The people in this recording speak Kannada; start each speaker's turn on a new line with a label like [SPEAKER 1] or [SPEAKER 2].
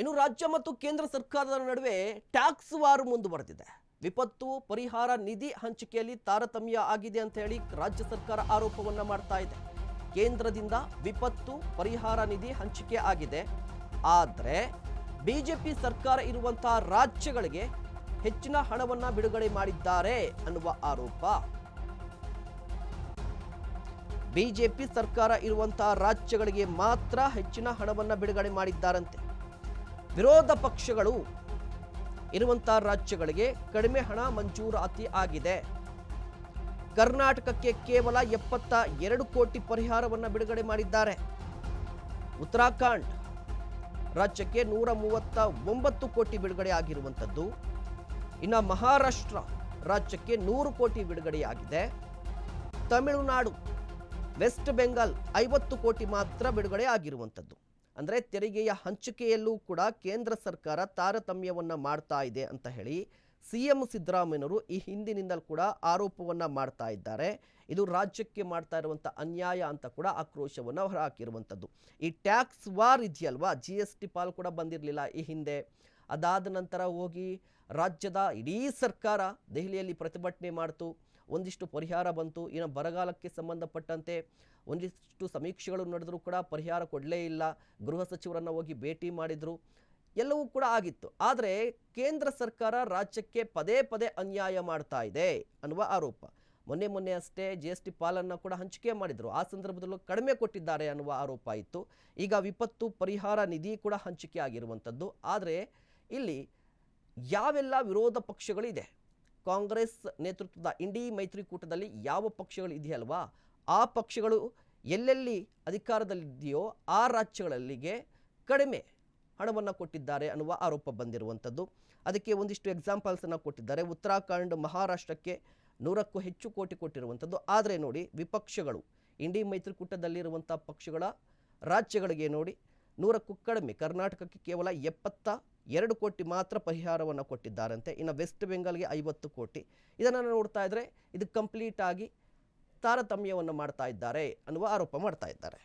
[SPEAKER 1] ಇನ್ನು ರಾಜ್ಯ ಮತ್ತು ಕೇಂದ್ರ ಸರ್ಕಾರದ ನಡುವೆ ಟ್ಯಾಕ್ಸ್ ವಾರ್ ಮುಂದುವರೆದಿದೆ. ವಿಪತ್ತು ಪರಿಹಾರ ನಿಧಿ ಹಂಚಿಕೆಯಲ್ಲಿ ತಾರತಮ್ಯ ಆಗಿದೆ ಅಂತ ಹೇಳಿ ರಾಜ್ಯ ಸರ್ಕಾರ ಆರೋಪವನ್ನ ಮಾಡ್ತಾ ಇದೆ. ಕೇಂದ್ರದಿಂದ ವಿಪತ್ತು ಪರಿಹಾರ ನಿಧಿ ಹಂಚಿಕೆ ಆಗಿದೆ, ಆದರೆ ಬಿಜೆಪಿ ಸರ್ಕಾರ ಇರುವಂತಹ ರಾಜ್ಯಗಳಿಗೆ ಹೆಚ್ಚಿನ ಹಣವನ್ನ ಬಿಡುಗಡೆ ಮಾಡಿದ್ದಾರೆ ಅನ್ನುವ ಆರೋಪ. ಬಿಜೆಪಿ ಸರ್ಕಾರ ಇರುವಂತಹ ರಾಜ್ಯಗಳಿಗೆ ಮಾತ್ರ ಹೆಚ್ಚಿನ ಹಣವನ್ನ ಬಿಡುಗಡೆ ಮಾಡಿದ್ದಾರಂತೆ. ವಿರೋಧ ಪಕ್ಷಗಳು ಇರುವಂತಹ ರಾಜ್ಯಗಳಿಗೆ ಕಡಿಮೆ ಹಣ ಮಂಜೂರಾತಿ ಆಗಿದೆ. ಕರ್ನಾಟಕಕ್ಕೆ ಕೇವಲ 72 ಕೋಟಿ ಪರಿಹಾರವನ್ನು ಬಿಡುಗಡೆ ಮಾಡಿದ್ದಾರೆ. ಉತ್ತರಾಖಂಡ್ ರಾಜ್ಯಕ್ಕೆ 139 ಕೋಟಿ ಬಿಡುಗಡೆ ಆಗಿರುವಂಥದ್ದು. ಇನ್ನು ಮಹಾರಾಷ್ಟ್ರ ರಾಜ್ಯಕ್ಕೆ 100 ಕೋಟಿ ಬಿಡುಗಡೆಯಾಗಿದೆ. ತಮಿಳುನಾಡು, ವೆಸ್ಟ್ ಬೆಂಗಾಲ್ 50 ಕೋಟಿ ಮಾತ್ರ ಬಿಡುಗಡೆ ಆಗಿರುವಂಥದ್ದು. ಅಂದರೆ ತೆರಿಗೆಯ ಹಂಚಿಕೆಯಲ್ಲೂ ಕೂಡ ಕೇಂದ್ರ ಸರ್ಕಾರ ತಾರತಮ್ಯವನ್ನು ಮಾಡ್ತಾ ಇದೆ ಅಂತ ಹೇಳಿ ಸಿಎಂ ಸಿದ್ದರಾಮಯ್ಯನವರು ಈ ಹಿಂದಿನಿಂದಲೂ ಕೂಡ ಆರೋಪವನ್ನು ಮಾಡ್ತಾ ಇದ್ದಾರೆ. ಇದು ರಾಜ್ಯಕ್ಕೆ ಮಾಡ್ತಾ ಇರುವಂಥ ಅನ್ಯಾಯ ಅಂತ ಕೂಡ ಆಕ್ರೋಶವನ್ನು ಹೊರಹಾಕಿರುವಂಥದ್ದು. ಈ ಟ್ಯಾಕ್ಸ್ ವಾರ್ ಇದೆಯಲ್ವಾ, GST ಪಾಲ್ ಕೂಡ ಬಂದಿರಲಿಲ್ಲ ಈ ಹಿಂದೆ. ಅದಾದ ನಂತರ ಹೋಗಿ ರಾಜ್ಯದ ಇಡೀ ಸರ್ಕಾರ ದೆಹಲಿಯಲ್ಲಿ ಪ್ರತಿಭಟನೆ ಮಾಡ್ತು. ಒಂದಿಷ್ಟು ಪರಿಹಾರ ಬಂತು. ಇನ್ನು ಬರಗಾಲಕ್ಕೆ ಸಂಬಂಧಪಟ್ಟಂತೆ ಒಂದಿಷ್ಟು ಸಮೀಕ್ಷೆಗಳು ನಡೆದರೂ ಕೂಡ ಪರಿಹಾರ ಕೊಡಲೇ ಇಲ್ಲ. ಗೃಹ ಸಚಿವರನ್ನು ಹೋಗಿ ಭೇಟಿ ಮಾಡಿದರು, ಎಲ್ಲವೂ ಕೂಡ ಆಗಿತ್ತು. ಆದರೆ ಕೇಂದ್ರ ಸರ್ಕಾರ ರಾಜ್ಯಕ್ಕೆ ಪದೇ ಪದೇ ಅನ್ಯಾಯ ಮಾಡ್ತಾ ಇದೆ ಅನ್ನುವ ಆರೋಪ. ಮೊನ್ನೆ ಅಷ್ಟೇ GST ಪಾಲನ್ನು ಕೂಡ ಹಂಚಿಕೆ ಮಾಡಿದರು, ಆ ಸಂದರ್ಭದಲ್ಲೂ ಕಡಿಮೆ ಕೊಟ್ಟಿದ್ದಾರೆ ಅನ್ನುವ ಆರೋಪ ಇತ್ತು. ಈಗ ವಿಪತ್ತು ಪರಿಹಾರ ನಿಧಿ ಕೂಡ ಹಂಚಿಕೆ ಆಗಿರುವಂಥದ್ದು. ಆದರೆ ಇಲ್ಲಿ ಯಾವೆಲ್ಲ ವಿರೋಧ ಪಕ್ಷಗಳಿದೆ, ಕಾಂಗ್ರೆಸ್ ನೇತೃತ್ವದ ಇಂಡಿ ಮೈತ್ರಿಕೂಟದಲ್ಲಿ ಯಾವ ಪಕ್ಷಗಳು ಇದೆಯಲ್ವಾ, ಆ ಪಕ್ಷಗಳು ಎಲ್ಲೆಲ್ಲಿ ಅಧಿಕಾರದಲ್ಲಿದೆಯೋ ಆ ರಾಜ್ಯಗಳಲ್ಲಿಗೆ ಕಡಿಮೆ ಹಣವನ್ನು ಕೊಟ್ಟಿದ್ದಾರೆ ಅನ್ನುವ ಆರೋಪ ಬಂದಿರುವಂಥದ್ದು. ಅದಕ್ಕೆ ಒಂದಿಷ್ಟು ಎಕ್ಸಾಂಪಲ್ಸನ್ನು ಕೊಟ್ಟಿದ್ದಾರೆ. ಉತ್ತರಾಖಂಡ್, ಮಹಾರಾಷ್ಟ್ರಕ್ಕೆ 100ಕ್ಕೂ ಹೆಚ್ಚು ಕೋಟಿ ಕೊಟ್ಟಿರುವಂಥದ್ದು. ಆದರೆ ನೋಡಿ, ವಿಪಕ್ಷಗಳು ಇಂಡಿ ಮೈತ್ರಿಕೂಟದಲ್ಲಿರುವಂಥ ಪಕ್ಷಗಳ ರಾಜ್ಯಗಳಿಗೆ ನೋಡಿ 100ಕ್ಕೂ ಕಡಿಮೆ, ಕರ್ನಾಟಕಕ್ಕೆ ಕೇವಲ 72 ಕೋಟಿ ಮಾತ್ರ ಪರಿಹಾರವನ್ನು ಕೊಟ್ಟಿದ್ದಾರಂತೆ. ಇನ್ನು ವೆಸ್ಟ್ ಬೆಂಗಾಲ್ಗೆ 50 ಕೋಟಿ. ಇದನ್ನು ನೋಡ್ತಾ ಇದ್ರೆ ಇದು ಕಂಪ್ಲೀಟ್ ಆಗಿ ತಾರತಮ್ಯವನ್ನು ಮಾಡ್ತಾ ಇದ್ದಾರೆ ಅನ್ನುವ ಆರೋಪ ಮಾಡ್ತಾ ಇದ್ದಾರೆ.